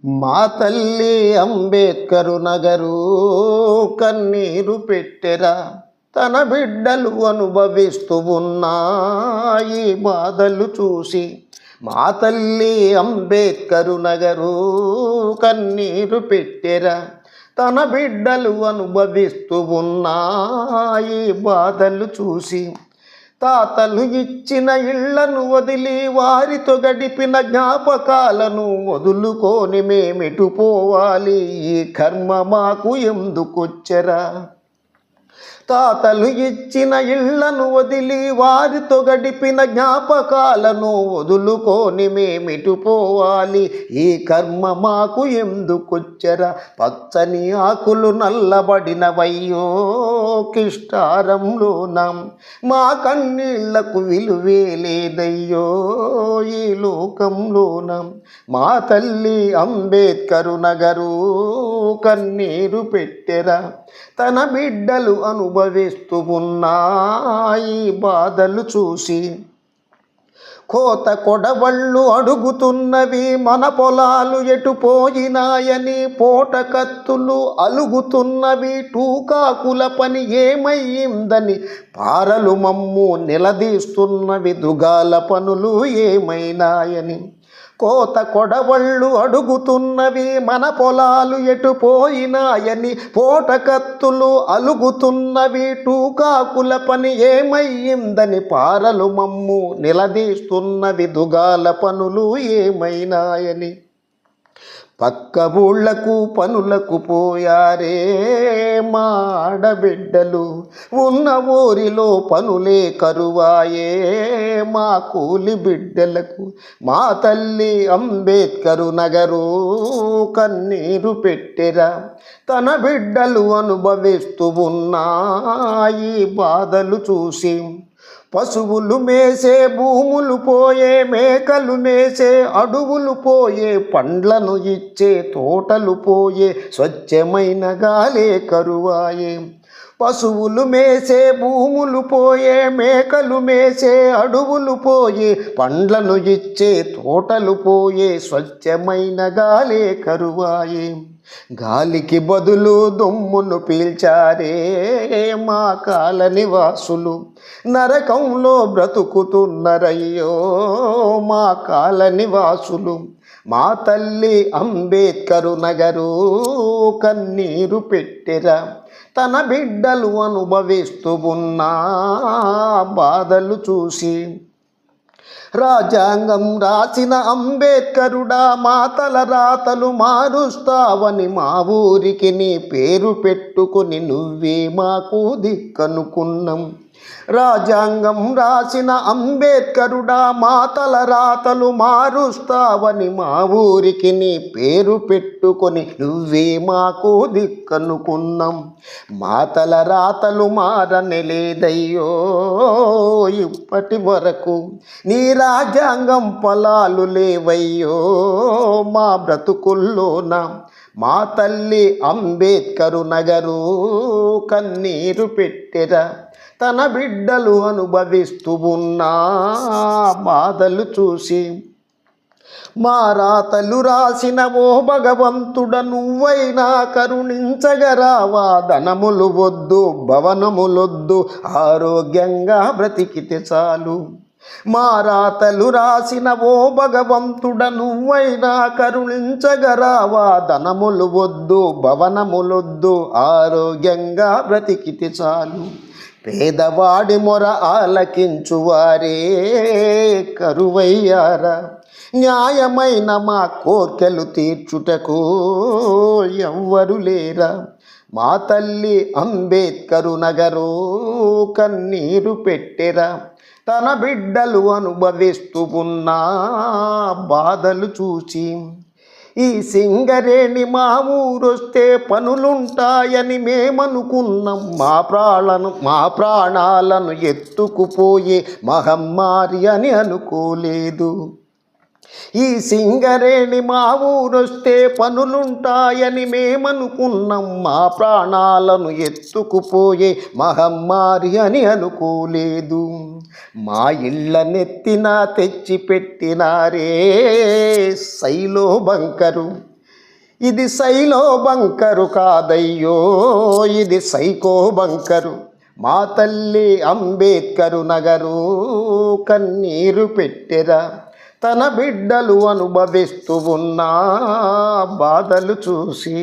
మా తల్లి అంబేద్కరు నగరు కన్నీరు పెట్టెరా, తన బిడ్డలు అనుభవిస్తూ ఉన్న ఈ బాధలు చూసి. మా తల్లి అంబేద్కరు నగరు కన్నీరు పెట్టెరా, తన బిడ్డలు అనుభవిస్తూ ఉన్న ఈ బాధలు చూసి. తాతలు ఇచ్చిన ఇళ్లను వదిలి వారితో గడిపిన జ్ఞాపకాలను వదులుకొని మేమెటు పోవాలి? ఈ కర్మ మాకు ఎందుకొచ్చరా? తాతలు ఇచ్చిన ఇళ్లను వదిలి వారితో గడిపిన జ్ఞాపకాలను వదులుకొని మేమిటు పోవాలి? ఈ కర్మ మాకు ఎందుకొచ్చరా? పచ్చని ఆకులు నల్లబడినవయ్యో కిష్టారంలోన, మా కన్నీళ్లకు విలువే లేదయ్యో ఈ లోకంలోన. మా తల్లి అంబేద్కరు నగరు కన్నీరు పెట్టెరా, తన బిడ్డలు అనుభవిస్తూ ఉన్న ఈ బాధలు చూసి. కోత కొడవళ్ళు అడుగుతున్నవి మన పొలాలు ఎటు పోయినాయని, పోట కత్తులు అలుగుతున్నవి టూకాకుల పని ఏమయ్యిందని, పారలు మమ్ము నిలదీస్తున్నవి దుగాల పనులు ఏమైనాయని. కోత కొడవళ్ళు అడుగుతున్నవి మన పొలాలు ఎటు పోయినాయని, పోట కత్తులు అలుగుతున్నవి టూకాకుల పని ఏమయ్యిందని, పారలు మమ్ము నిలదీస్తున్నవి దుగాల పనులు ఏమైనాయని. పక్క ఊళ్ళకు పనులకు పోయారే మా ఆడబిడ్డలు, ఉన్న ఊరిలో పనులే కరువాయే మా కూలి బిడ్డలకు. మా తల్లి అంబేద్కరు నగరు కన్నీరు పెట్టెరా, తన బిడ్డలు అనుభవిస్తూ ఉన్న ఈ బాధలు చూసి. పశువులు మేసే భూములు పోయే, మేకలు మేసే అడవులు పోయే, పండ్లను ఇచ్చే తోటలు పోయే, స్వచ్ఛమైన గాలే కరువాయే. పశువులు మేసే భూములు పోయే, మేకలు మేసే అడవులు పోయే, పండ్లను ఇచ్చే తోటలు పోయే, స్వచ్ఛమైన గాలే కరువాయే. గాలికి బదులు దుమ్మును పీల్చారే మా కాలనీ వాసులు, నరకంలో బ్రతుకుతున్నరయ్యో మా కాలనీ వాసులు. మా తల్లి అంబేద్కరు నగరు కన్నీరు పెట్టెరా, తన బిడ్డలు అనుభవిస్తూ ఉన్న బాధలు చూసి. రాజ్యాంగం రాసిన అంబేద్కరుడా, మా తల రాతలు మారుస్తావని మా ఊరికి నీ పేరు పెట్టుకుని నువ్వే మాకు దిక్కనుకున్నాం. రాజ్యాంగం రాసిన అంబేద్కరుడా, మా తల రాతలు మారుస్తావని మా ఊరికి నీ పేరు పెట్టుకొని నువ్వే మాకు దిక్కనుకున్నాం. మా తల రాతలు మారని లేదయ్యో ఇప్పటి వరకు, నీ రాజ్యాంగం ఫలాలు లేవయ్యో మా బ్రతుకుల్లోన. మా తల్లి అంబేద్కరు నగరు కన్నీరు పెట్టెరా, తన బిడ్డలు అనుభవిస్తూ ఉన్న బాధలు చూసి. మా రాతలు రాసిన ఓ భగవంతుడ నువ్వైనా కరుణించగరావా? ధనములు వద్దు భవనములొద్దు ఆరోగ్యంగా బ్రతికితే చాలు. మా రాతలు రాసిన ఓ భగవంతుడ నువ్వైనా కరుణించగరావా? ధనములు వద్దు భవనములొద్దు ఆరోగ్యంగా బ్రతికితే చాలు. పేదవాడి మొర ఆలకించువారే కరువయ్యారా, న్యాయమైన మా కోర్కెలు తీర్చుటకు ఎవ్వరు లేరా? మా తల్లి అంబేద్కరు నగరు కన్నీరు పెట్టెరా, తన బిడ్డలు అనుభవిస్తూ ఉన్న బాధలు చూసి. ఈ సింగరేణి మా ఊరొస్తే పనులుంటాయని మేమనుకున్నాం, మా ప్రాణాలను ఎత్తుకుపోయే మహమ్మారి అని అనుకోలేదు. ఈ సింగరేణి మా ఊరొస్తే పనులుంటాయని మేమనుకున్నాం, మా ప్రాణాలను ఎత్తుకుపోయే మహమ్మారి అని అనుకోలేదు. మా ఇళ్ళ నెత్తిన తెచ్చిపెట్టినారే సైలో బంకరు, ఇది సైలో బంకరు కాదయ్యో, ఇది సైకో బంకరు. మా తల్లి అంబేద్కరు నగరు కన్నీరు పెట్టెరా, తన బిడ్డలు అనుభవిస్తూ ఉన్న బాధలు చూసి.